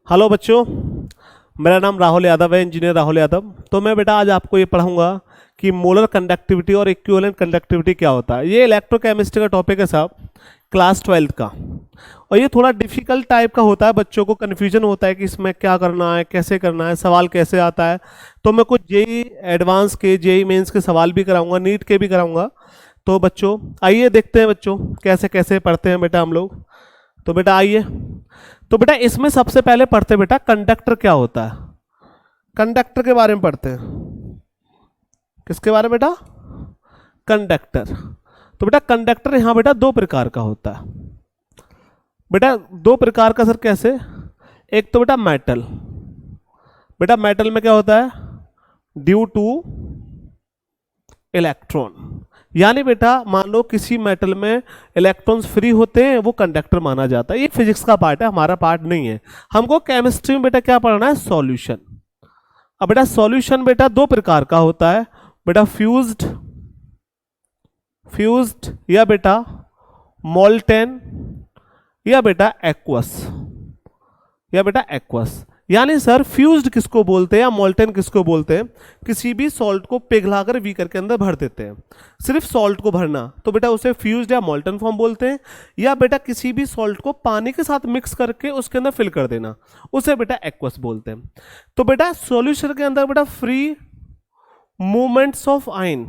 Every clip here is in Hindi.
हेलो बच्चों, मेरा नाम राहुल यादव है, इंजीनियर राहुल यादव। तो मैं बेटा आज आपको ये पढ़ाऊंगा कि मोलर कंडक्टिविटी और इक्विवेलेंट कंडक्टिविटी क्या होता है। ये इलेक्ट्रोकेमिस्ट्री का टॉपिक है साहब, क्लास 12th का। और ये थोड़ा डिफिकल्ट टाइप का होता है, बच्चों को कन्फ्यूजन होता है कि इसमें क्या करना है, कैसे करना है, सवाल कैसे आता है। तो मैं कुछ जेई एडवांस के, जेई मेंस के सवाल भी कराऊंगा, नीट के भी कराऊंगा। तो बच्चों आइए देखते हैं बच्चों कैसे कैसे पढ़ते हैं बेटा हम लोग। तो बेटा आइए, तो बेटा इसमें सबसे पहले पढ़ते हैं बेटा कंडक्टर क्या होता है। कंडक्टर के बारे में पढ़ते हैं। किसके बारे में बेटा? कंडक्टर। तो बेटा कंडक्टर यहां बेटा दो प्रकार का होता है। बेटा दो प्रकार का सर कैसे? एक तो बेटा मेटल। बेटा मेटल में क्या होता है? ड्यू टू इलेक्ट्रॉन, यानी बेटा मान लो किसी मेटल में इलेक्ट्रॉन्स फ्री होते हैं, वो कंडक्टर माना जाता है। ये फिजिक्स का पार्ट है, हमारा पार्ट नहीं है। हमको केमिस्ट्री में बेटा क्या पढ़ना है? सॉल्यूशन। अब बेटा सॉल्यूशन बेटा दो प्रकार का होता है बेटा, फ्यूज्ड, फ्यूज्ड या बेटा मोल्टेन या बेटा एक्वस, या बेटा एक्वस। यानी सर फ्यूज्ड किसको बोलते हैं या मोल्टेन किसको बोलते हैं? किसी भी सॉल्ट को पिघलाकर बीकर के अंदर भर देते हैं, सिर्फ सॉल्ट को भरना, तो बेटा उसे फ्यूज्ड या मोल्टेन फॉर्म बोलते हैं। या बेटा किसी भी सॉल्ट को पानी के साथ मिक्स करके उसके अंदर फिल कर देना, उसे बेटा एक्वस बोलते हैं। तो बेटा सॉल्यूशन के अंदर बेटा free movements of ion,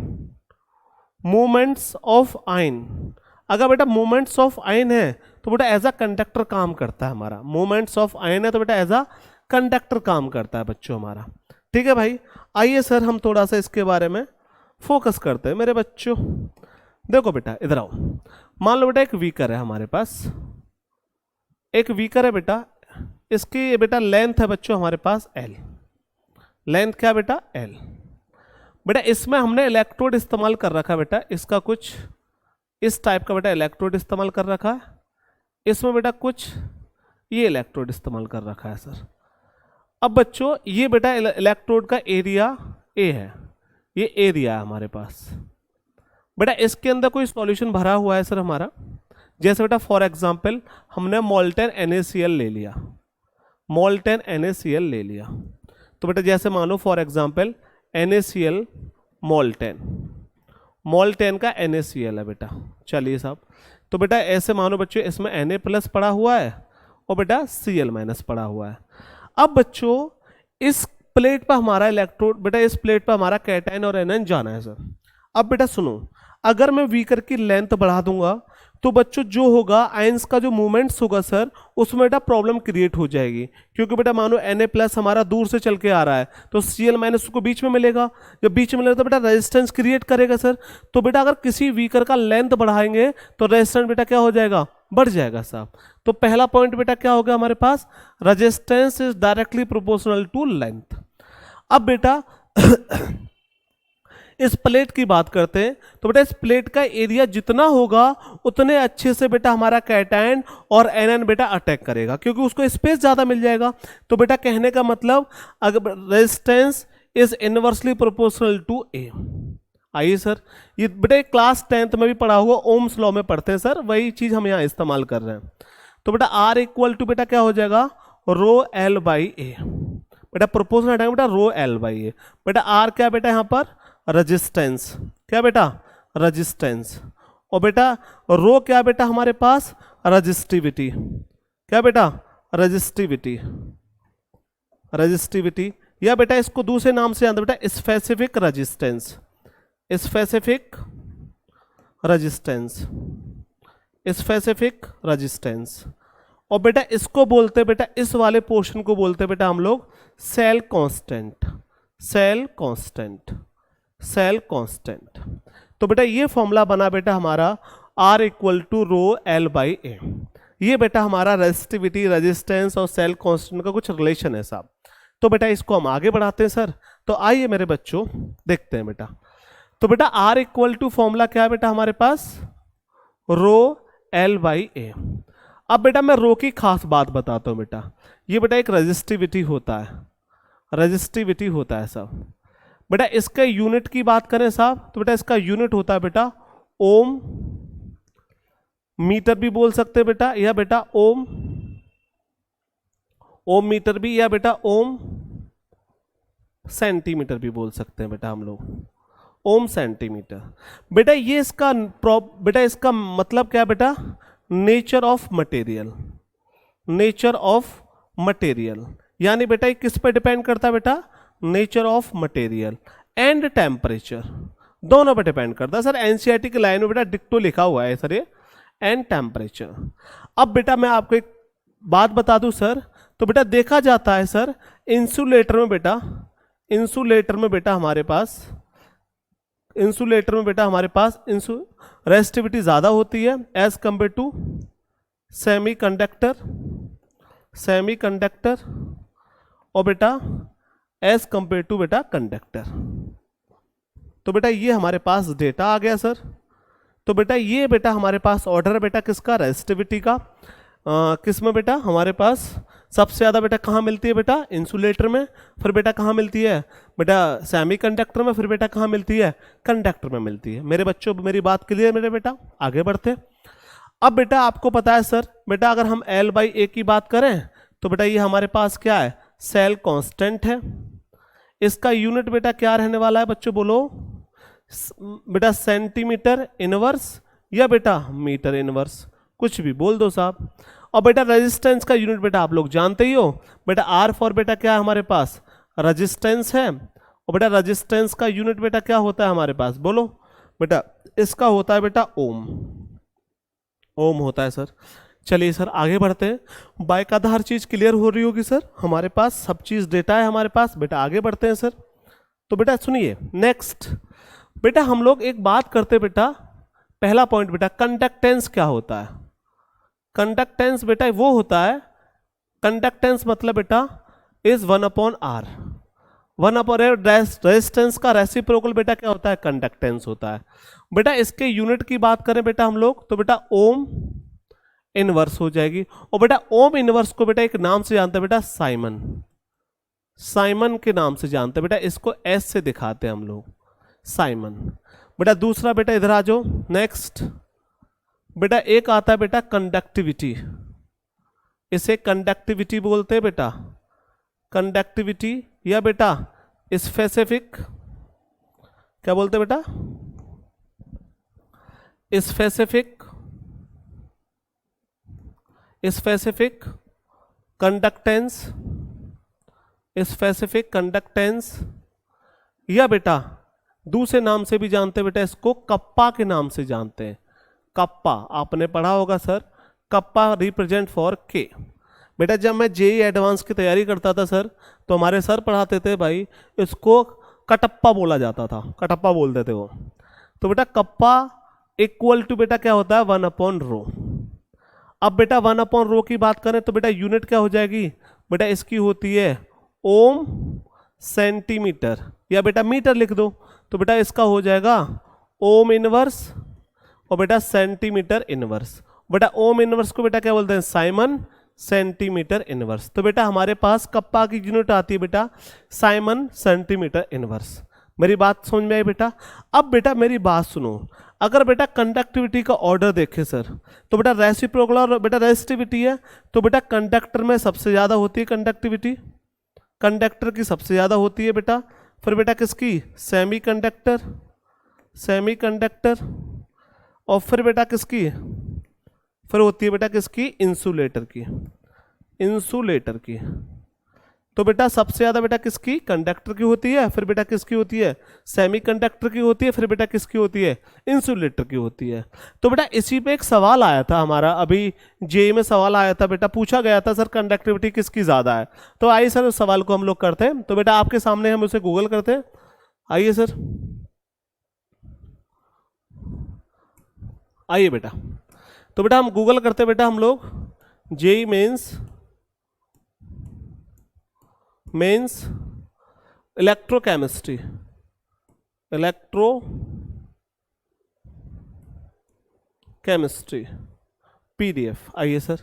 movements of ion, अगर बेटा मूवमेंट्स ऑफ आयन है तो बेटा एज अ कंडक्टर काम करता है हमारा। मूवमेंट्स ऑफ आयन है तो बेटा एज अ कंडक्टर काम करता है बच्चों हमारा। ठीक है भाई, आइए सर हम थोड़ा सा इसके बारे में फोकस करते हैं मेरे बच्चों। देखो बेटा इधर आओ, मान लो बेटा एक व्हीकर है हमारे पास, एक व्हीकर है बेटा, इसकी बेटा लेंथ है बच्चों हमारे पास L। लेंथ क्या बेटा? L। बेटा इसमें हमने इलेक्ट्रोड इस्तेमाल कर रखा है बेटा, इसका कुछ इस टाइप का बेटा इलेक्ट्रोड इस्तेमाल कर रखा है। इसमें बेटा कुछ ये इलेक्ट्रोड इस्तेमाल कर रखा है सर। अब बच्चों ये बेटा इलेक्ट्रोड का एरिया ए है, ये एरिया है हमारे पास। बेटा इसके अंदर कोई सॉल्यूशन भरा हुआ है सर हमारा, जैसे बेटा फॉर एग्जांपल हमने मोल्टेन NaCl ले लिया, मोल्टेन NaCl ले लिया। तो बेटा जैसे मान लो for example NaCl molten, molten का NaCl है बेटा। चलिए साहब, तो बेटा ऐसे मानो बच्चों इसमें Na+ पड़ा हुआ है और बेटा Cl- पड़ा हुआ है। अब बच्चों इस प्लेट पर हमारा इलेक्ट्रोड, बेटा इस प्लेट पर हमारा कैटायन और एनायन जाना है सर। अब बेटा सुनो, अगर मैं व्हीकर की लेंथ बढ़ा दूंगा तो बच्चों जो होगा आयंस का जो मूवमेंट्स होगा सर, उसमें बेटा प्रॉब्लम क्रिएट हो जाएगी। क्योंकि बेटा मानो Na+ हमारा दूर से चल के आ रहा है तो Cl- उसको बीच में मिलेगा, जब बीच में मिलेगा तो बेटा रेजिस्टेंस क्रिएट करेगा सर। तो बेटा अगर किसी व्हीकर का लेंथ बढ़ाएंगे तो रेजिस्टेंस बेटा क्या हो जाएगा? बढ़ जाएगा साहब। तो पहला पॉइंट बेटा क्या होगा हमारे पास? Resistance is directly proportional to length. अब बेटा इस प्लेट की बात करते हैं तो बेटा इस प्लेट का एरिया जितना होगा उतने अच्छे से बेटा हमारा कैटायन और एनायन बेटा अटैक करेगा, क्योंकि उसको स्पेस ज्यादा मिल जाएगा। तो बेटा कहने का मतलब अगर resistance is inversely proportional to A. आइए सर, ये बेटा क्लास 10th में भी पढ़ा हुआ, ओम्स लॉ में पढ़ते हैं सर, वही चीज हम यहाँ इस्तेमाल कर रहे हैं। तो बेटा R इक्वल टू बेटा क्या हो जाएगा? ρL/A। बेटा प्रोपोर्शनल हटाएंगे बेटा ρL/A। बेटा R क्या बेटा यहाँ पर? रेजिस्टेंस। क्या बेटा? रेजिस्टेंस। और बेटा रो क्या बेटा हमारे पास? रेजिस्टिविटी। क्या बेटा? Resistivity, resistivity. या बेटा इसको दूसरे नाम से जानते बेटा specific resistance, specific resistance, specific resistance. और बेटा इसको बोलते बेटा, इस वाले पोर्शन को बोलते बेटा हम लोग cell constant, cell constant, cell constant. तो बेटा ये फॉर्मूला बना बेटा हमारा R इक्वल टू ρL/A। ये बेटा हमारा रेजिस्टिविटी, रेजिस्टेंस और सेल कांस्टेंट का कुछ रिलेशन है साहब। तो बेटा इसको हम आगे बढ़ाते हैं सर। तो आइए मेरे बच्चों देखते हैं बेटा। तो बेटा R इक्वल टू फॉर्मूला क्या है बेटा हमारे पास? ρL/A। अब बेटा मैं रो की खास बात बताता हूं बेटा, ये बेटा एक रेजिस्टिविटी होता है, रेजिस्टिविटी होता है साहब। बेटा इसका यूनिट की बात करें साहब तो बेटा इसका यूनिट होता है बेटा ओम, मीटर भी बोल सकते हैं बेटा, या बेटा ओम, ओम मीटर भी, या बेटा ओम सेंटीमीटर भी बोल सकते हैं बेटा हम लोग, ओम सेंटीमीटर। बेटा ये इसका बेटा इसका मतलब क्या है बेटा, nature of material, nature of material, यानी बेटा ये किस पे डिपेंड करता है बेटा, nature of material and temperature, दोनों पे डिपेंड करता है सर। एनसीईआरटी की लाइन में बेटा डिक्टो लिखा हुआ है सर ये, एंड टेम्परेचर। अब बेटा मैं आपको एक बात बता दूं सर, तो बेटा देखा जाता है सर इंसुलेटर में बेटा, इंसुलेटर में बेटा हमारे पास, इंसुलेटर में बेटा हमारे पास रेजिस्टिविटी ज़्यादा होती है as compare to semi conductor, semi conductor, और बेटा एज कंपेयर टू बेटा कंडक्टर। तो बेटा ये हमारे पास डेटा आ गया सर। तो बेटा ये बेटा हमारे पास ऑर्डर है बेटा किसका, रेजिस्टिविटी का। किस में बेटा हमारे पास सबसे ज़्यादा बेटा कहाँ मिलती है बेटा, इंसुलेटर में, फिर बेटा कहाँ मिलती है बेटा सेमी कंडक्टर में, फिर बेटा कहाँ मिलती है, कंडक्टर में मिलती है। मेरे बच्चों मेरी बात क्लियर मेरे बेटा, आगे बढ़ते। अब बेटा आपको पता है सर बेटा अगर हम L/A की बात करें तो बेटा ये हमारे पास क्या है, सेल कांस्टेंट है। इसका यूनिट बेटा क्या रहने वाला है बच्चों बोलो, बेटा सेंटीमीटर इनवर्स या बेटा मीटर इनवर्स, कुछ भी बोल दो साहब। और बेटा रेजिस्टेंस का यूनिट बेटा आप लोग जानते ही हो बेटा, R फॉर बेटा क्या है हमारे पास, रेजिस्टेंस है। और बेटा रेजिस्टेंस का यूनिट बेटा क्या होता है हमारे पास बोलो बेटा, इसका होता है बेटा ओम, ओम होता है सर। चलिए सर आगे बढ़ते हैं। बाकायदा हर चीज़ क्लियर हो रही होगी सर, हमारे पास सब चीज़ डेटा है हमारे पास बेटा, आगे बढ़ते हैं सर। तो बेटा सुनिए नेक्स्ट, बेटा हम लोग एक बात करते बेटा, पहला पॉइंट बेटा कंडक्टेंस क्या होता है। कंडक्टेंस बेटा वो होता है, कंडक्टेंस मतलब बेटा इज 1/R, 1/R। रेजिस्टेंस का रेसिप्रोकल बेटा क्या होता है, कंडक्टेंस होता है बेटा। इसके यूनिट की बात करें बेटा हम लोग तो बेटा ओम इनवर्स हो जाएगी। और बेटा ओम इनवर्स को बेटा एक नाम से जानते हैं बेटा, साइमन, साइमन के नाम से जानते हैं बेटा, इसको एस से दिखाते हैं हम लोग, साइमन। बेटा दूसरा बेटा इधर आ जाओ नेक्स्ट, बेटा एक आता है बेटा कंडक्टिविटी, इसे कंडक्टिविटी बोलते हैं बेटा, कंडक्टिविटी, या बेटा स्पेसिफिक क्या बोलते हैं बेटा, specific, specific conductance, specific conductance, या बेटा दूसरे नाम से भी जानते हैं बेटा, इसको कप्पा के नाम से जानते हैं। कप्पा आपने पढ़ा होगा सर, कप्पा रिप्रेजेंट फॉर के। बेटा जब मैं जेईई एडवांस की तैयारी करता था सर, तो हमारे सर पढ़ाते थे भाई, इसको कटप्पा बोला जाता था, कटप्पा बोलते थे वो। तो बेटा कप्पा इक्वल टू बेटा क्या होता है, 1/ρ। अब बेटा 1/ρ की बात करें तो बेटा यूनिट क्या हो जाएगी बेटा, इसकी होती है ओम सेंटीमीटर, या बेटा मीटर लिख दो तो बेटा इसका हो जाएगा ओम इनवर्स और बेटा सेंटीमीटर इनवर्स। बेटा ओम इनवर्स को बेटा क्या बोलते हैं, साइमन सेंटीमीटर इनवर्स। तो बेटा हमारे पास कप्पा की यूनिट आती है बेटा साइमन सेंटीमीटर इनवर्स। मेरी बात समझ में आई बेटा। अब बेटा मेरी बात सुनो, अगर बेटा कंडक्टिविटी का ऑर्डर देखें सर, तो बेटा रेसिप्रोकल और बेटा रेजिस्टिविटी है, तो बेटा कंडक्टर में सबसे ज़्यादा होती है कंडक्टिविटी, कंडक्टर की सबसे ज़्यादा होती है बेटा। फिर बेटा किसकी, सेमी कंडक्टर, सेमी कंडक्टर, और फिर बेटा किसकी, फिर होती है बेटा किसकी, इंसुलेटर की, इंसुलेटर की। तो बेटा सबसे ज़्यादा बेटा किसकी, कंडक्टर की होती है, फिर बेटा किसकी होती है, सेमी कंडक्टर की होती है, फिर बेटा किसकी होती है, इंसुलेटर की होती है। तो बेटा इसी पे एक सवाल आया था हमारा, अभी जेईई में सवाल आया था बेटा, पूछा गया था सर कंडक्टिविटी किसकी ज़्यादा है। तो आइए सर उस सवाल को हम लोग करते हैं। तो बेटा आपके सामने हम उसे गूगल करते हैं, आइए सर, आइए बेटा। तो बेटा हम गूगल करते हैं बेटा हम लोग, JEE Mains electrochemistry, electrochemistry PDF. आइए सर,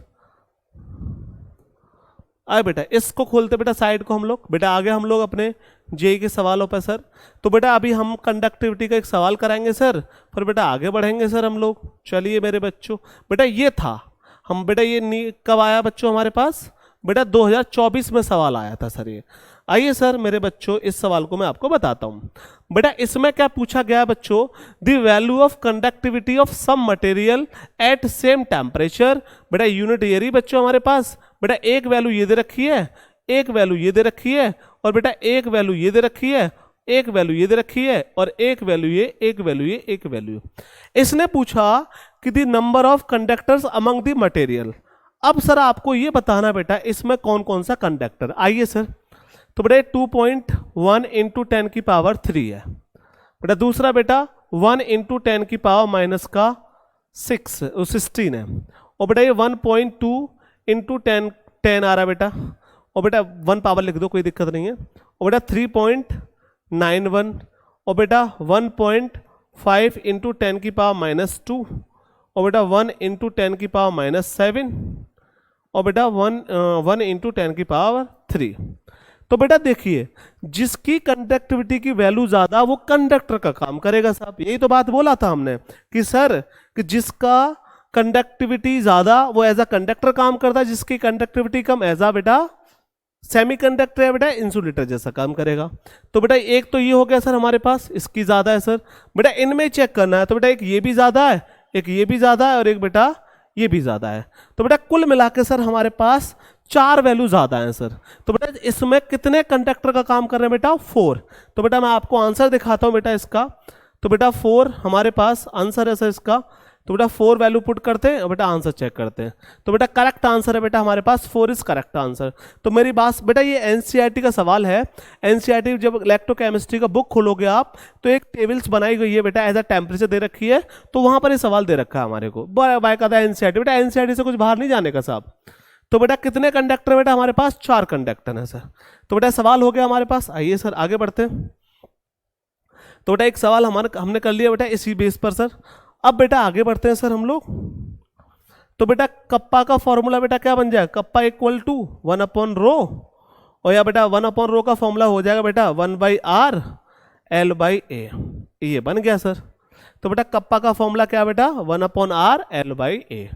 आए बेटा, इसको खोलते बेटा साइड को हम लोग। बेटा आगे हम लोग अपने जेईई के सवालों पर सर। तो बेटा अभी हम कंडक्टिविटी का एक सवाल कराएंगे सर, फिर बेटा आगे बढ़ेंगे सर हम लोग। चलिए मेरे बच्चों, बेटा ये था हम बेटा ये कब आया बच्चों हमारे पास, बेटा 2024 में सवाल आया था सर ये। आइए सर मेरे बच्चों इस सवाल को मैं आपको बताता हूं। बेटा इसमें क्या पूछा गया है बच्चों, the value of conductivity of some material at same temperature. बेटा यूनिट ये रही बच्चों हमारे पास। बेटा एक वैल्यू ये दे रखी है, एक वैल्यू ये दे रखी है, और बेटा एक वैल्यू ये दे रखी है, एक वैल्यू ये दे रखी है, और एक वैल्यू ये, एक वैल्यू ये, एक वैल्यू। इसने पूछा कि the number of conductors among the material. अब सर आपको ये बताना बेटा इसमें कौन कौन सा कंडक्टर। आइए सर, तो बेटा 2.1 इंटू 10 की पावर 3 है बेटा। दूसरा बेटा 1 इंटू 10 की पावर माइनस का 16 है। और बेटा ये 1.2 इंटू 10 आ रहा है बेटा। और बेटा 1 पावर लिख दो, कोई दिक्कत नहीं है। और बेटा 3.91। और बेटा 1.5 इंटू 10 की पावर माइनस 2। और बेटा 1 इंटू 10 की पावर माइनस 7। और बेटा 1 इंटू 10 की पावर 3। तो बेटा देखिए जिसकी कंडक्टिविटी की वैल्यू ज्यादा वो कंडक्टर का काम करेगा साहब। यही तो बात बोला था हमने कि सर कि जिसका कंडक्टिविटी ज्यादा वो एज अ कंडक्टर काम करता है, जिसकी कंडक्टिविटी कम एज अ बेटा सेमी कंडक्टर है बेटा इंसुलेटर जैसा काम करेगा। तो बेटा एक तो ये हो गया सर हमारे पास, इसकी ज्यादा है सर। बेटा इनमें चेक करना है, तो बेटा एक ये भी ज्यादा है, एक ये भी ज्यादा है, और एक बेटा ये भी ज्यादा है। तो बेटा कुल मिला के सर हमारे पास 4 वैल्यू ज्यादा है सर। तो बेटा इसमें कितने कंडक्टर का काम कर रहे हैं बेटा 4। तो बेटा मैं आपको आंसर दिखाता हूं बेटा इसका। तो बेटा 4 हमारे पास आंसर है सर इसका। तो बेटा 4 वैल्यू पुट करते हैं और बेटा आंसर चेक करते हैं। तो बेटा करेक्ट आंसर है बेटा हमारे पास 4 इज करेक्ट आंसर। तो मेरी बात बेटा ये एनसीईआरटी का सवाल है। एनसीईआरटी जब इलेक्ट्रोकेमिस्ट्री का बुक खोलोगे आप तो एक टेबल्स बनाई गई है बेटा, एज अ टेम्परेचर दे रखी है, तो वहां पर ये सवाल दे रखा है हमारे को बाय का एनसीईआरटी। बेटा एनसीईआरटी से कुछ बाहर नहीं जाने का साहब। तो बेटा कितने कंडक्टर बेटा हमारे पास 4 कंडक्टर है सर। तो बेटा सवाल हो गया हमारे पास। आइए सर आगे बढ़ते हैं। तो बेटा एक सवाल हमने कर लिया बेटा इसी बेस पर सर। अब बेटा आगे बढ़ते हैं सर हम लोग। तो बेटा कप्पा का फॉर्मूला बेटा क्या बन जाएगा, कप्पा इक्वल टू 1/ρ। और या बेटा 1/ρ का फॉर्मूला हो जाएगा बेटा 1/r L/A। ये बन गया सर। तो बेटा कप्पा का फॉर्मूला क्या बेटा 1/r L/A।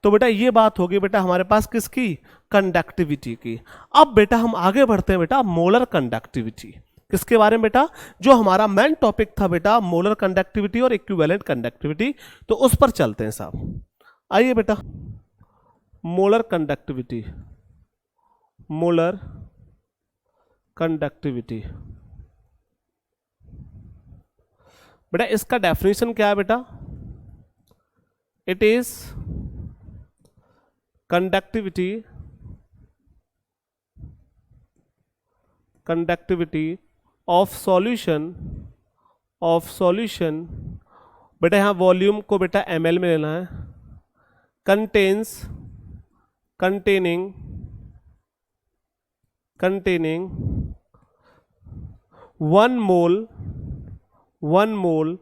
तो बेटा ये बात होगी बेटा हमारे पास किसकी, कंडक्टिविटी की। अब बेटा हम आगे बढ़ते हैं बेटा मोलर कंडक्टिविटी। किसके बारे में बेटा, जो हमारा मेन टॉपिक था बेटा मोलर कंडक्टिविटी और इक्विवेलेंट कंडक्टिविटी, तो उस पर चलते हैं साहब। आइए बेटा मोलर कंडक्टिविटी, मोलर कंडक्टिविटी बेटा इसका डेफिनेशन क्या है बेटा, it is conductivity of solution बेटा यहाँ वॉल्यूम को बेटा ml में लेना है, containing 1 mole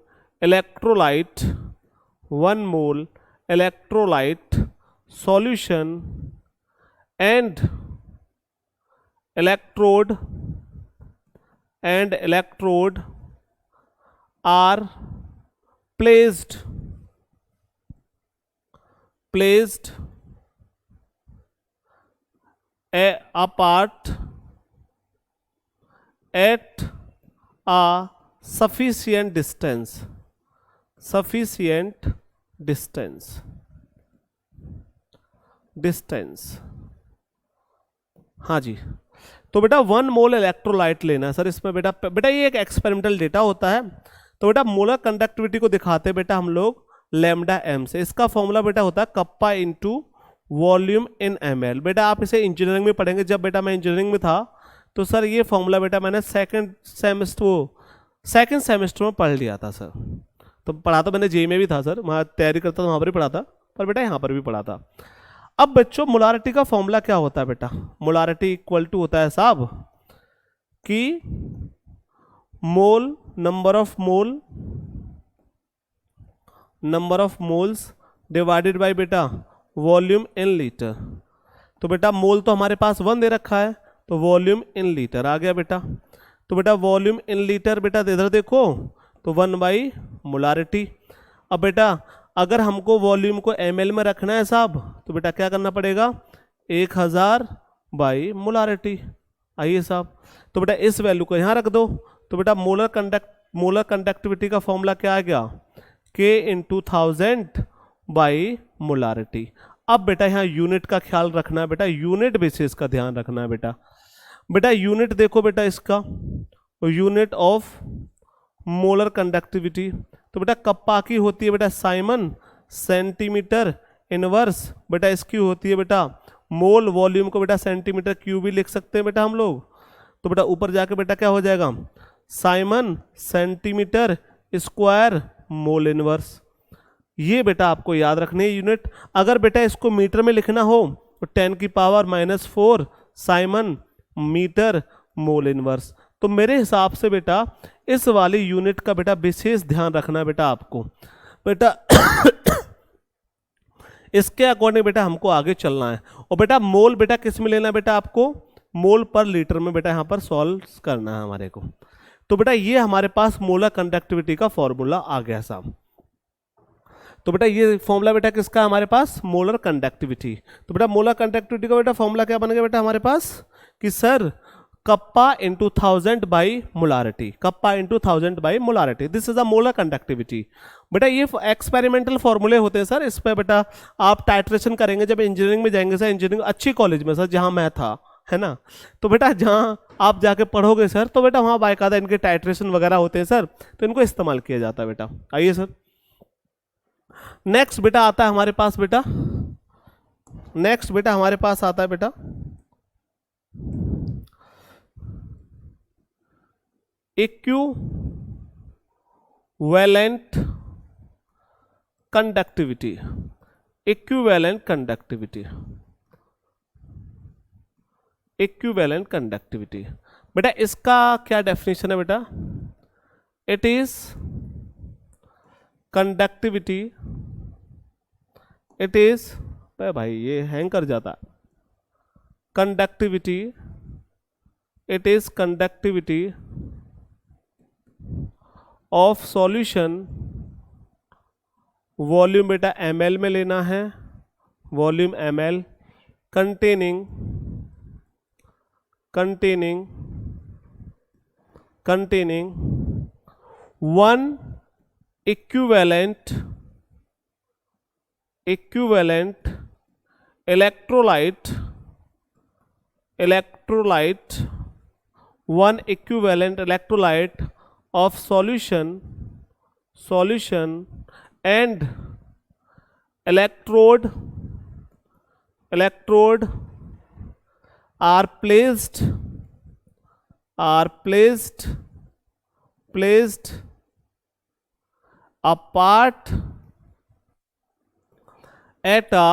electrolyte solution and electrode are placed apart at a sufficient distance। हाँ जी। तो बेटा 1 मोल इलेक्ट्रोलाइट लेना है सर इसमें बेटा ये एक एक्सपेरिमेंटल डेटा होता है। तो बेटा मोलर कंडक्टिविटी को दिखाते हैं बेटा हम लोग लैम्डा m से। इसका फॉर्मूला बेटा होता है kappa into volume in ml। बेटा आप इसे इंजीनियरिंग में पढ़ेंगे। जब बेटा मैं इंजीनियरिंग में था तो सर ये फॉर्मूला बेटा मैंने सेकंड सेमेस्टर में पढ़ लिया था सर। तो पढ़ा तो मैंने जेई में भी था सर, वहाँ तैयारी करता था वहाँ पर भी पढ़ा था, पर बेटा यहाँ पर भी पढ़ा था। अब बच्चों मोलारिटी का फॉर्मूला क्या होता है बेटा, मोलारिटी इक्वल टू होता है साहब कि mole number of moles divided by बेटा वॉल्यूम इन लीटर। तो बेटा मोल तो हमारे पास 1 दे रखा है, तो वॉल्यूम इन लीटर आ गया बेटा। तो बेटा वॉल्यूम इन लीटर बेटा इधर देखो तो 1 मोलारिटी। अब बेटा अगर हमको वॉल्यूम को ml में रखना है साहब तो बेटा क्या करना पड़ेगा, 1000 बाई मोलारिटी। आइए साहब, तो बेटा इस वैल्यू को यहाँ रख दो, तो बेटा मोलर कंडक्टिविटी का फॉर्मूला क्या आ गया, K इंटू 1000 बाई मोलारिटी। अब बेटा यहाँ यूनिट का ख्याल रखना है बेटा, यूनिट बेसिस का ध्यान रखना है बेटा। बेटा यूनिट देखो बेटा इसका, यूनिट ऑफ मोलर कंडक्टिविटी, तो बेटा कप्पा की होती है बेटा साइमन सेंटीमीटर इनवर्स, बेटा इसकी होती है बेटा मोल, वॉल्यूम को बेटा सेंटीमीटर क्यूब भी लिख सकते हैं बेटा हम लोग। तो बेटा ऊपर जाके बेटा क्या हो जाएगा, Simon centimetre square mole inverse. ये बेटा आपको याद रखनी है यूनिट। अगर बेटा इसको मीटर में लिखना हो तो 10⁻⁴ साइमन मीटर मोल इनवर्स। तो मेरे हिसाब से बेटा इस वाली यूनिट का बेटा विशेष ध्यान रखना बेटा आपको बेटा इसके अकॉर्डिंग बेटा हमको आगे चलना है। और बेटा मोल बेटा किस में लेना है बेटा, आपको मोल पर लीटर में बेटा यहाँ पर सॉल्व करना है हमारे को। तो बेटा ये हमारे पास मोलर कंडक्टिविटी का फॉर्मूला आ गया साहब। तो बेटा ये फॉर्मूला बेटा किसका हमारे पास, मोलर कंडक्टिविटी। तो बेटा मोलर कंडक्टिविटी का बेटा फॉर्मूला क्या बन गया बेटा हमारे पास कि sir kappa into 1000 by molarity, kappa into 1000 by molarity, this is a molar conductivity. बेटा ये एक्सपेरिमेंटल फॉर्मूले होते हैं सर, इस पर बेटा आप टाइट्रेशन करेंगे जब इंजीनियरिंग में जाएंगे सर, इंजीनियरिंग अच्छी कॉलेज में सर जहाँ मैं था, है ना। तो बेटा जहाँ आप जाके पढ़ोगे सर तो बेटा वहाँ बाकायदा इनके टाइट्रेशन वगैरह होते हैं सर, तो इनको इस्तेमाल किया जाता है बेटा। आइए सर नेक्स्ट बेटा आता है हमारे पास बेटा, नेक्स्ट बेटा हमारे पास आता है बेटा equivalent conductivity, equivalent conductivity, equivalent conductivity. बेटा इसका क्या डेफिनेशन है बेटा, it is conductivity, it is भाई ये हैंग कर जाता, conductivity, it is conductivity of solution, volume बेटा ml में लेना है, volume ml containing containing containing 1 equivalent electrolyte 1 equivalent electrolyte of solution and electrode are placed apart at a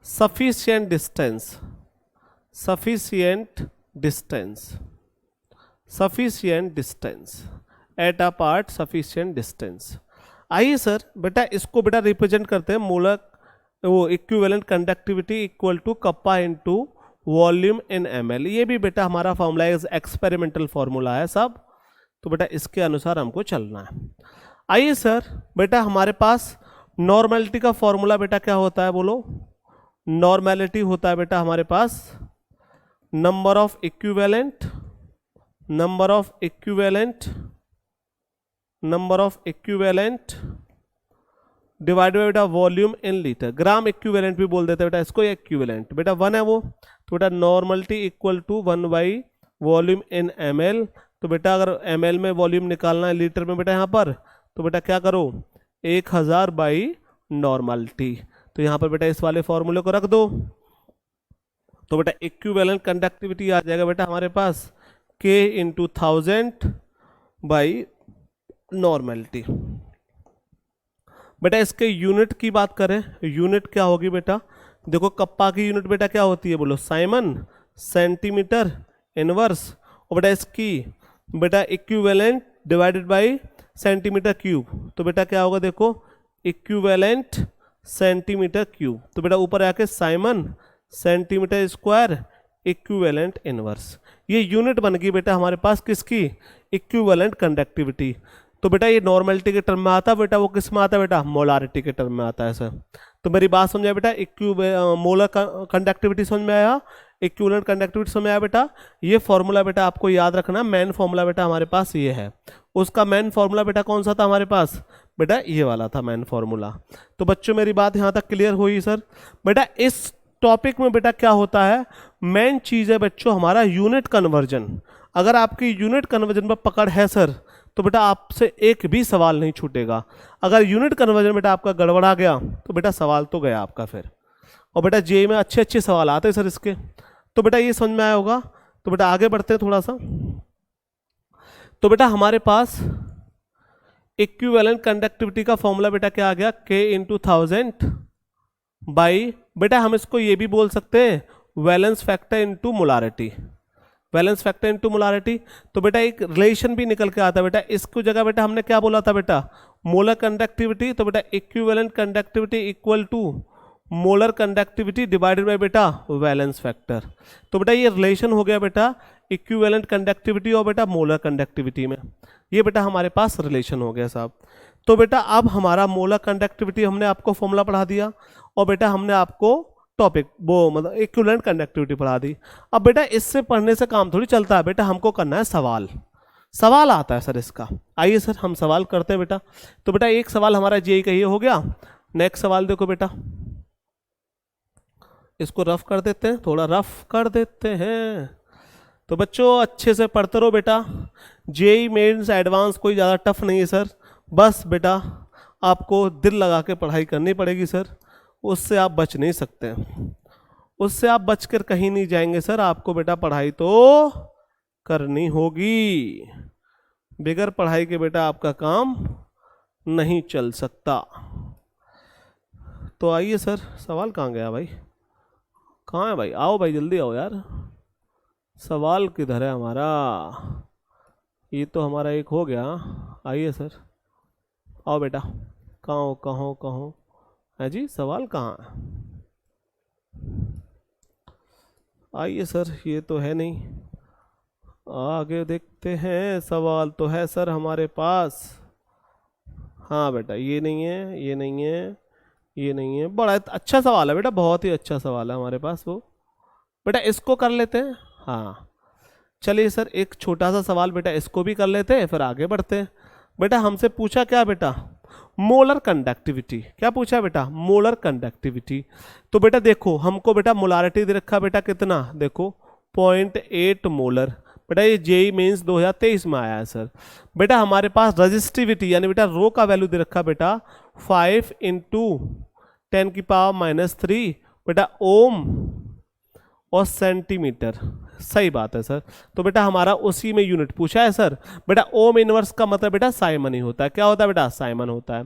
sufficient distance at a part sufficient distance. आइए सर बेटा इसको बेटा रिप्रेजेंट करते हैं मोलर वो equivalent conductivity equal to kappa into volume in ml। ये भी बेटा हमारा फॉर्मूला एक्सपेरिमेंटल फॉर्मूला है सब, तो बेटा इसके अनुसार हमको चलना है। आइए सर बेटा हमारे पास नॉर्मेलिटी का फॉर्मूला बेटा क्या होता है बोलो, नॉर्मेलिटी होता है बेटा हमारे पास number of equivalent divide by बेटा volume in litre, gram equivalent भी बोल देते हैं बेटा इसको, इक्विवेलेंट बेटा 1 है वो, तो बेटा normality equal to 1 by volume in ml। तो बेटा अगर ml में वॉल्यूम निकालना है लीटर में बेटा यहाँ पर, तो बेटा क्या करो 1000 बाई नॉर्मलिटी। तो यहाँ पर बेटा इस वाले फॉर्मूले को रख दो, तो बेटा इक्विवेलेंट कंडक्टिविटी आ जाएगा बेटा हमारे पास K इंटू 1000 बाई नॉर्मेलिटी। बेटा इसके यूनिट की बात करें, यूनिट क्या होगी बेटा, देखो कप्पा की यूनिट बेटा क्या होती है बोलो, साइमन सेंटीमीटर इनवर्स, और बेटा इसकी बेटा equivalent divided by centimetre cube, तो बेटा क्या होगा देखो इक्विवेलेंट सेंटीमीटर क्यूब, तो बेटा ऊपर आके Simon centimetre square equivalent inverse. ये यूनिट बन गई बेटा हमारे पास किसकी, इक्विवेलेंट कंडक्टिविटी। तो बेटा ये नॉर्मेलिटी के टर्म में आता है बेटा, वो किस में आता है बेटा, मोलारिटी के टर्म में आता है सर। तो मेरी बात समझ आया बेटा, मोलर कंडक्टिविटी समझ में आया, इक्विवेलेंट कंडक्टिविटी समझ आया बेटा। ये फॉर्मूला बेटा आपको याद रखना, मेन फॉर्मूला बेटा हमारे पास ये है। उसका मेन फॉर्मूला बेटा कौन सा था हमारे पास, बेटा ये वाला था मेन फॉर्मूला। तो बच्चों मेरी बात यहाँ तक क्लियर हुई सर। बेटा इस टॉपिक में बेटा क्या होता है, मेन चीज़ है बच्चों हमारा यूनिट कन्वर्जन। अगर आपकी यूनिट कन्वर्जन पर पकड़ है सर तो बेटा आपसे एक भी सवाल नहीं छूटेगा। अगर यूनिट कन्वर्जन बेटा आपका गड़बड़ा गया तो बेटा सवाल तो गया आपका फिर। और बेटा जेईई में अच्छे अच्छे सवाल आते हैं सर इसके। तो बेटा ये समझ में आया होगा। तो बेटा आगे बढ़ते हैं थोड़ा सा। तो बेटा हमारे पास इक्विवेलेंट कंडक्टिविटी का फॉर्मूला बेटा क्या आ गया, K/1000 बाई बेटा हम इसको ये भी बोल सकते हैं valence factor into molarity. Valence factor into molarity. तो बेटा एक रिलेशन भी निकल के आता है बेटा। इसको जगह बेटा हमने क्या बोला था बेटा, मोलर कंडक्टिविटी। तो बेटा equivalent conductivity equal to molar conductivity divided by बेटा वैलेंस फैक्टर। तो बेटा ये रिलेशन हो गया बेटा इक्विवेलेंट कंडक्टिविटी और बेटा मोलर कंडक्टिविटी में। ये बेटा हमारे पास रिलेशन हो गया साहब। तो बेटा अब हमारा मोलर कंडक्टिविटी हमने आपको फॉर्मूला पढ़ा दिया और बेटा हमने आपको टॉपिक वो मतलब इक्विवेलेंट कंडक्टिविटी पढ़ा दी। अब बेटा इससे पढ़ने से काम थोड़ी चलता है बेटा, हमको करना है सवाल। सवाल आता है सर इसका। आइए सर हम सवाल करते हैं बेटा। तो बेटा एक सवाल हमारा जेईई का ये हो गया। नेक्स्ट सवाल देखो बेटा, इसको रफ कर देते हैं, थोड़ा रफ कर देते हैं। तो बच्चों अच्छे से पढ़ते रहो बेटा। जेईई मेंस एडवांस कोई ज़्यादा टफ नहीं है सर। बस बेटा आपको दिल लगा के पढ़ाई करनी पड़ेगी सर, उससे आप बच नहीं सकते। उससे आप बचकर कहीं नहीं जाएंगे सर। आपको बेटा पढ़ाई तो करनी होगी। बगैर पढ़ाई के बेटा आपका काम नहीं चल सकता। तो आइए सर, सवाल कहाँ गया भाई, कहाँ है भाई, आओ भाई जल्दी आओ यार। सवाल किधर है हमारा, ये तो हमारा एक हो गया। आइए सर आओ बेटा, कहाँ है जी, सवाल कहाँ है। आइए सर, ये तो है नहीं, आगे देखते हैं। सवाल तो है सर हमारे पास। हाँ बेटा ये नहीं है, ये नहीं है, ये नहीं है। बड़ा अच्छा सवाल है बेटा, बहुत ही अच्छा सवाल है हमारे पास वो। बेटा इसको कर लेते हैं। हाँ चलिए सर एक छोटा सा सवाल बेटा इसको भी कर लेते हैं, फिर आगे बढ़ते हैं। बेटा हमसे पूछा क्या बेटा, मोलर कंडक्टिविटी। क्या पूछा बेटा, मोलर कंडक्टिविटी। तो बेटा देखो हमको बेटा मोलारिटी दे रखा बेटा कितना, देखो 0.8 मोलर। बेटा ये जेईई मेंस 2023 में आया है सर। बेटा हमारे पास रजिस्टिविटी यानी बेटा रो का वैल्यू दे रखा बेटा 5 × 10⁻³ बेटा ओम और सेंटीमीटर। सही बात है सर। तो बेटा हमारा उसी में यूनिट पूछा है सर। बेटा ओम इनवर्स का मतलब बेटा साइमन ही होता है। क्या होता है बेटा, साइमन होता है।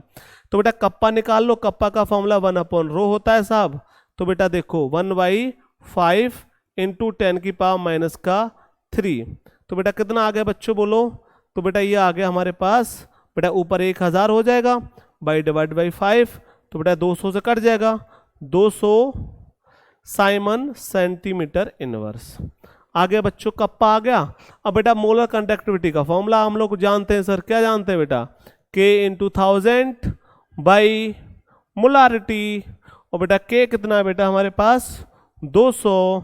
तो बेटा कप्पा निकाल लो, कप्पा का फॉर्मूला 1/ρ होता है साहब। तो बेटा देखो 1/5 × 10⁻³ तो बेटा कितना आ गया बच्चों बोलो। तो बेटा ये आ गया हमारे पास बेटा ऊपर 1000 हो जाएगा /5। तो बेटा 200 से कट जाएगा, 200 साइमन सेंटीमीटर इनवर्स। आगे बच्चों कप्पा आ गया। अब बेटा मोलर कंडक्टिविटी का फॉर्मूला हम लोग जानते हैं सर। क्या जानते हैं बेटा, K/1000 बाई मोलारिटी। और बेटा K कितना है बेटा हमारे पास 200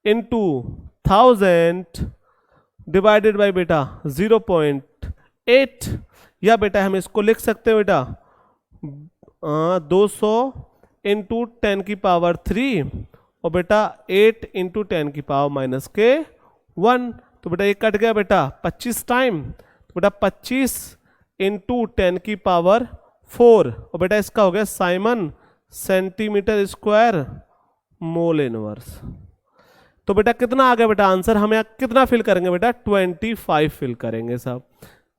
× 1000 डिवाइडेड बाई बेटा 0.8। या बेटा हम इसको लिख सकते हैं बेटा 200 × 10⁻³ और बेटा 8 × 10⁻⁻1। तो बेटा ये कट गया बेटा 25 टाइम। तो बेटा 25 × 10⁻⁴ और बेटा इसका हो गया Simon centimetre square mole inverse. तो बेटा कितना आ गया बेटा आंसर, हम यहाँ कितना फिल करेंगे बेटा 25 फिल करेंगे साहब।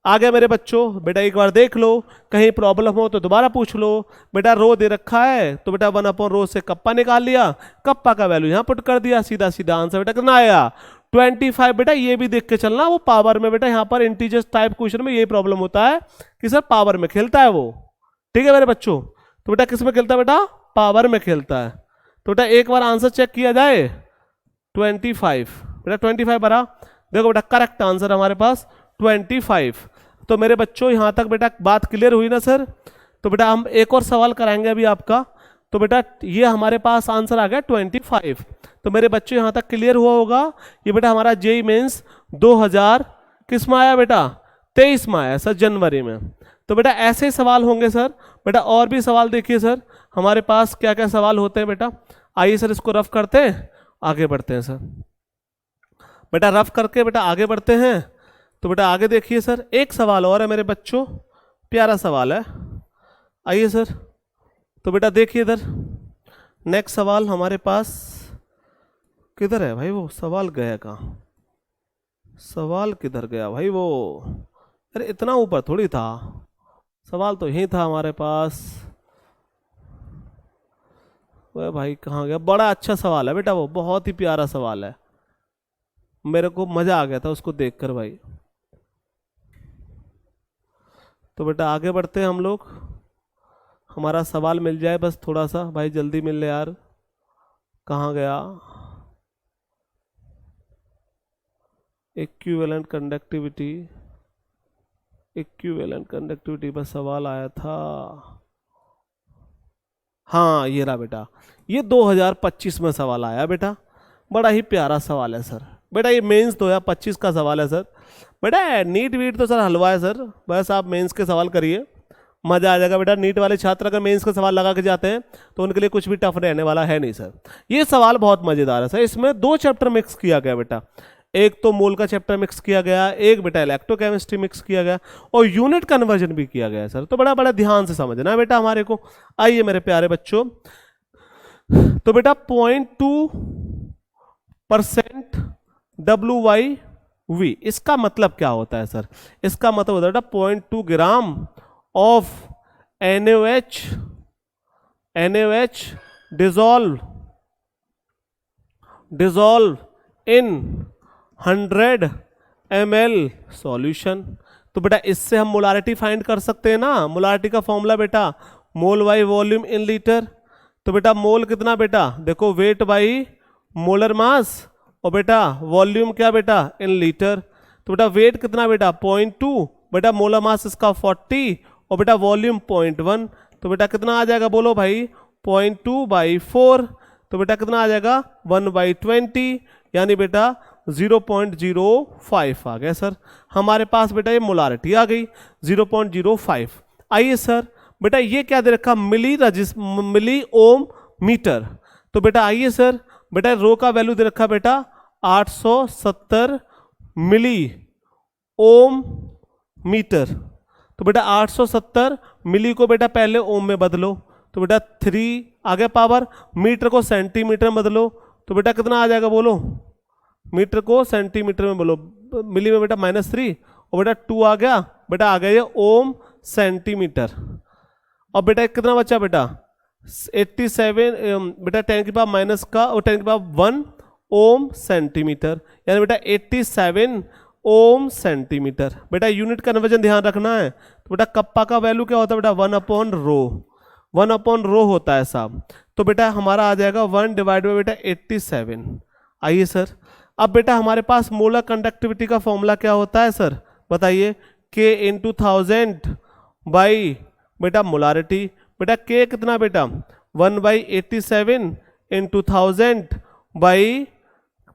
आ गया मेरे बच्चों। बेटा एक बार देख लो, कहीं प्रॉब्लम हो तो दोबारा पूछ लो। बेटा रो दे रखा है तो बेटा 1/ρ से कप्पा निकाल लिया, कप्पा का वैल्यू यहाँ पुट कर दिया, सीधा सीधा आंसर बेटा कितना आया 25। बेटा ये भी देख के चलना, वो पावर में बेटा यहाँ पर इंटीजर्स टाइप क्वेश्चन में ये प्रॉब्लम होता है कि सर पावर में खेलता है वो। ठीक है मेरे बच्चों। तो बेटा किस में खेलता है बेटा, पावर में खेलता है। तो बेटा एक बार आंसर चेक किया जाए 25 बेटा 25 भरा। देखो बेटा करेक्ट आंसर हमारे पास 25। तो मेरे बच्चों यहाँ तक बेटा बात क्लियर हुई ना सर। तो बेटा हम एक और सवाल कराएंगे अभी आपका। तो बेटा ये हमारे पास आंसर आ गया 25। तो मेरे बच्चों यहाँ तक क्लियर हुआ होगा। ये बेटा हमारा जेई मेंस 2000 किस में आया बेटा, 23 में आया सर, जनवरी में। तो बेटा ऐसे ही सवाल होंगे सर। बेटा और भी सवाल देखिए सर, हमारे पास क्या क्या सवाल होते हैं बेटा। आइए सर इसको रफ करते हैं, आगे बढ़ते हैं सर। बेटा रफ करके बेटा आगे बढ़ते हैं। तो बेटा आगे देखिए सर, एक सवाल और है मेरे बच्चों, प्यारा सवाल है। आइए सर, तो बेटा देखिए इधर नेक्स्ट सवाल हमारे पास किधर है भाई, वो सवाल गया कहाँ, सवाल किधर गया भाई वो, अरे इतना ऊपर थोड़ी था, सवाल तो यही था हमारे पास। वह भाई कहाँ गया, बड़ा अच्छा सवाल है बेटा, वो बहुत ही प्यारा सवाल है, मेरे को मजा आ गया था उसको देखकर भाई। तो बेटा आगे बढ़ते हैं हम लोग, हमारा सवाल मिल जाए बस, थोड़ा सा भाई जल्दी मिल ले यार, कहाँ गया, इक्विवेलेंट कंडक्टिविटी, इक्विवेलेंट कंडक्टिविटी पर सवाल आया था। हाँ ये रहा बेटा, ये 2025 में सवाल आया बेटा, बड़ा ही प्यारा सवाल है सर। बेटा ये मेंस 2025 का सवाल है सर। बेटा नीट वीट तो सर हलवा है सर, बस आप मेंस के सवाल करिए, मजा आ जाएगा बेटा। नीट वाले छात्र अगर मेंस का सवाल लगा के जाते हैं तो उनके लिए कुछ भी टफ रहने वाला है नहीं सर। ये सवाल बहुत मजेदार है सर, इसमें 2 चैप्टर मिक्स किया गया बेटा, एक तो मोल का चैप्टर मिक्स किया गया, एक बेटा इलेक्ट्रोकेमिस्ट्री मिक्स किया गया, और यूनिट कन्वर्जन भी किया गया सर। तो बड़ा बड़ा ध्यान से समझना बेटा हमारे को। आइए मेरे प्यारे बच्चों, तो बेटा 0.2% WYV, इसका मतलब क्या होता है सर, इसका मतलब होता है बेटा 0.2 gram of NaOH dissolve in 100 ml solution. तो बेटा इससे हम मोलारिटी फाइंड कर सकते हैं ना, मोलारिटी का फॉर्मूला बेटा मोल बाई वॉल्यूम इन लीटर। तो बेटा मोल कितना बेटा, देखो वेट बाई मोलर मास, और बेटा वॉल्यूम क्या बेटा इन लीटर। तो बेटा वेट कितना बेटा 0.2, बेटा मोलर मास इसका 40, और बेटा वॉल्यूम 0.1। तो बेटा कितना आ जाएगा बोलो भाई 0.2/4। तो बेटा कितना आ जाएगा 1/20, यानी बेटा 0.05 आ गया सर। हमारे पास बेटा ये मोलारिटी आ गई 0.05। आइए सर बेटा ये क्या दे रखा, मिली ओम मीटर। तो बेटा आइए सर, बेटा रो का वैल्यू दे रखा बेटा 870 मिली ओम मीटर। तो बेटा 870 मिली को बेटा पहले ओम में बदलो, तो बेटा 3 आ गया पावर, मीटर को सेंटीमीटर में बदलो, तो बेटा कितना आ जाएगा बोलो, मीटर को सेंटीमीटर में बोलो, मिली में बेटा -3, और बेटा 2 आ गया, बेटा आ गया ये ओम सेंटीमीटर। अब बेटा कितना बचा बेटा 87, बेटा 10 की पावर माइनस का और 10 की पावर 1 ओम सेंटीमीटर, यानी बेटा 87 ओम सेंटीमीटर। बेटा यूनिट कन्वर्जन ध्यान रखना है। तो बेटा कप्पा का वैल्यू क्या होता है बेटा 1/ρ होता है साहब। तो बेटा हमारा आ जाएगा 1 डिवाइड बाई बेटा 87। आइए सर, अब बेटा हमारे पास मोलर कंडक्टिविटी का फॉर्मूला क्या होता है सर, बताइए, K × 1000 बाई बेटा मोलारिटी। बेटा K कितना बेटा 1/87 × 1000 बाई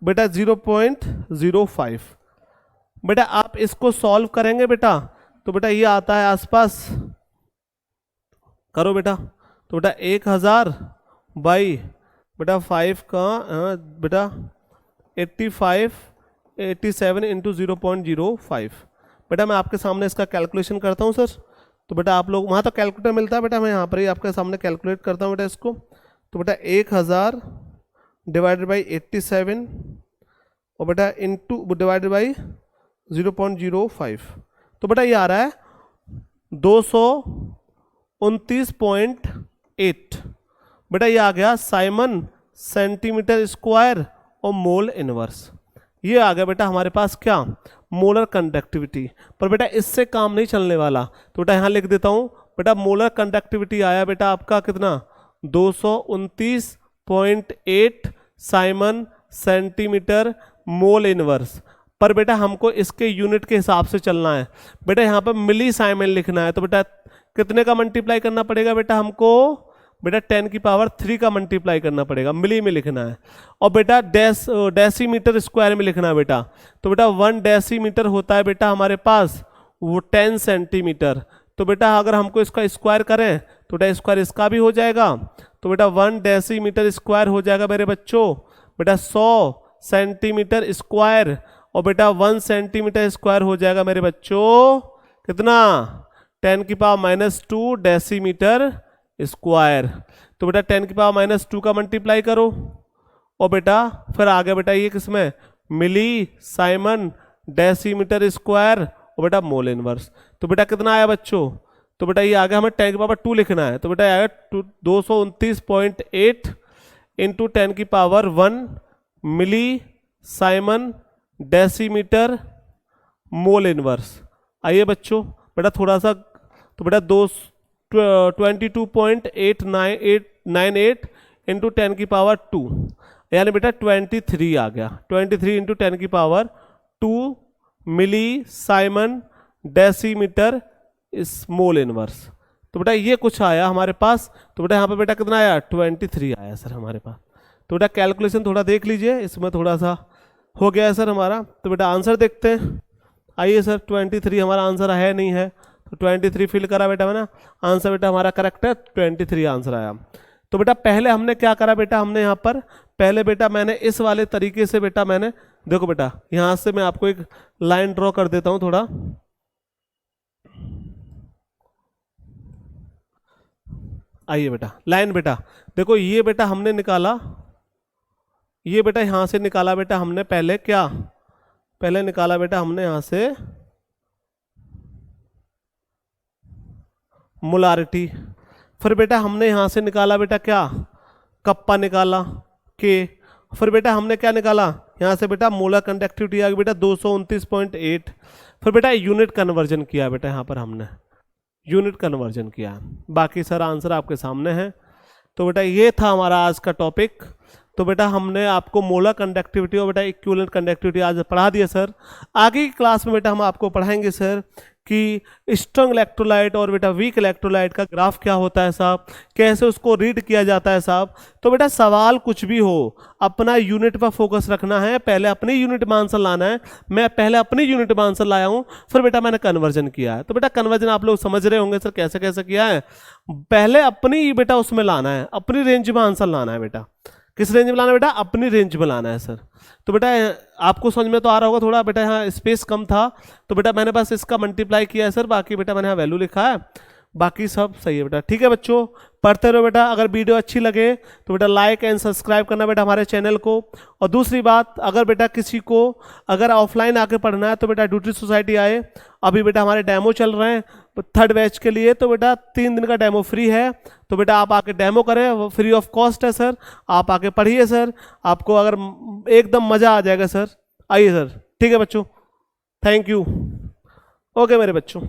बेटा 0.05। बेटा आप इसको सॉल्व करेंगे बेटा, तो बेटा ये आता है आसपास, करो बेटा, तो बेटा 1000 बाई बेटा 5 का बेटा 87 × 0.05। बेटा मैं आपके सामने इसका कैलकुलेशन करता हूँ सर। तो बेटा आप लोग वहाँ तो कैलकुलेटर मिलता है बेटा, मैं यहाँ पर ही आपके सामने कैलकुलेट करता हूँ बेटा इसको। तो बेटा 1000 डिवाइडेड बाई 87 और बेटा इंटू डिवाइडेड बाई 0.05, तो बेटा ये आ रहा है 229.8। बेटा ये आ गया साइमन सेंटीमीटर स्क्वायर और मोल इनवर्स। ये आ गया बेटा हमारे पास क्या, मोलर कंडक्टिविटी। पर बेटा इससे काम नहीं चलने वाला, तो बेटा यहाँ लिख देता हूँ बेटा मोलर कंडक्टिविटी आया बेटा आपका कितना 229.8 साइमन सेंटीमीटर मोल इनवर्स। पर बेटा हमको इसके यूनिट के हिसाब से चलना है बेटा, यहाँ पर मिली साइमन लिखना है, तो बेटा कितने का मल्टीप्लाई करना पड़ेगा बेटा हमको बेटा 10 की पावर 3 का मल्टीप्लाई करना पड़ेगा, मिली में लिखना है। और बेटा डेसीमीटर स्क्वायर में लिखना है बेटा। तो बेटा 1 डेसीमीटर होता है बेटा हमारे पास वो 10 सेंटीमीटर। तो बेटा अगर हमको इसका स्क्वायर करें तो बेटा स्क्वायर इसका भी हो जाएगा। तो बेटा 1 डेसीमीटर स्क्वायर हो जाएगा मेरे बच्चों बेटा 100 सेंटीमीटर स्क्वायर। और बेटा 1 सेंटीमीटर स्क्वायर हो जाएगा मेरे बच्चों कितना, 10 की पावर -2 डेसीमीटर स्क्वायर। तो बेटा 10 की पावर -2 का मल्टीप्लाई करो और बेटा फिर आगे बेटा ये किसमें, मिली साइमन डेसीमीटर स्क्वायर और बेटा मोल इनवर्स। तो बेटा कितना आया बच्चों, तो बेटा ये आगे हमें 10 की पावर 2 लिखना है। तो बेटा आएगा 229.8 इंटू 10 की पावर 1 मिली साइमन डेसीमीटर मोल इनवर्स। आइए बच्चों बेटा थोड़ा सा, तो बेटा 22.898 इंटू 10 की पावर 2 यानी बेटा 23 आ गया। 23 इंटू 10 की पावर 2 मिली साइमन डेसीमीटर स्मॉल इनवर्स। तो बेटा ये कुछ आया हमारे पास। तो बेटा यहाँ पे बेटा कितना आया, 23 आया सर हमारे पास। तो बेटा कैलकुलेशन थोड़ा देख लीजिए, इसमें थोड़ा सा हो गया है सर हमारा। तो बेटा आंसर देखते हैं। आइए सर 23 हमारा आंसर है नहीं है, तो 23 फिल करा बेटा मैंने, आंसर बेटा हमारा करेक्ट है, 23 आंसर आया। तो बेटा पहले हमने क्या करा बेटा, हमने यहाँ पर पहले बेटा मैंने इस वाले तरीके से बेटा मैंने, देखो बेटा यहाँ से मैं आपको एक लाइन ड्रॉ कर देता हूँ थोड़ा। आइए बेटा लाइन बेटा देखो, ये बेटा हमने निकाला, ये बेटा यहाँ से निकाला बेटा हमने पहले क्या, पहले निकाला बेटा हमने यहाँ से मोलारिटी। फिर बेटा हमने यहाँ से निकाला बेटा क्या, कप्पा निकाला के। फिर बेटा हमने क्या निकाला यहाँ से बेटा, मोलर कंडक्टिविटी आ गई बेटा 229.8। फिर बेटा यूनिट कन्वर्जन किया बेटा, यहाँ पर हमने यूनिट कन्वर्जन किया। बाकी सर आंसर आपके सामने है। तो बेटा ये था हमारा आज का टॉपिक। तो बेटा हमने आपको मोलर कंडक्टिविटी और बेटा इक्विवेलेंट कंडक्टिविटी आज पढ़ा दिया सर। आगे की क्लास में बेटा हम आपको पढ़ाएंगे सर कि स्ट्रॉन्ग इलेक्ट्रोलाइट और बेटा वीक इलेक्ट्रोलाइट का ग्राफ क्या होता है साहब, कैसे उसको रीड किया जाता है साहब। तो बेटा सवाल कुछ भी हो अपना यूनिट पर फोकस रखना है, पहले अपनी यूनिट में आंसर लाना है। मैं पहले अपनी यूनिट में आंसर लाया हूँ, फिर बेटा मैंने कन्वर्जन किया है। तो बेटा कन्वर्जन आप लोग समझ रहे होंगे सर कैसे कैसे किया है। पहले अपनी बेटा उसमें लाना है, अपनी रेंज में आंसर लाना है बेटा। किस रेंज में लाना है बेटा, अपनी रेंज में लाना है सर। तो बेटा आपको समझ में तो आ रहा होगा, थोड़ा बेटा यहाँ स्पेस कम था तो बेटा मैंने बस इसका मल्टीप्लाई किया है सर, बाकी बेटा मैंने यहाँ वैल्यू लिखा है, बाकी सब सही है बेटा। ठीक है बच्चों, पढ़ते रहो बेटा। अगर वीडियो अच्छी लगे तो बेटा लाइक एंड सब्सक्राइब करना बेटा हमारे चैनल को। और दूसरी बात, अगर बेटा किसी को अगर ऑफलाइन आके पढ़ना है तो बेटा ड्यूटी सोसाइटी आए। अभी बेटा हमारे डेमो चल रहे हैं 3rd बैच के लिए, तो बेटा 3 दिन का डेमो फ्री है। तो बेटा आप आके डेमो करें, वो फ्री ऑफ कॉस्ट है सर। आप आके पढ़िए सर, आपको अगर एकदम मज़ा आ जाएगा सर। आइए सर, ठीक है बच्चों, थैंक यू। ओके मेरे बच्चों।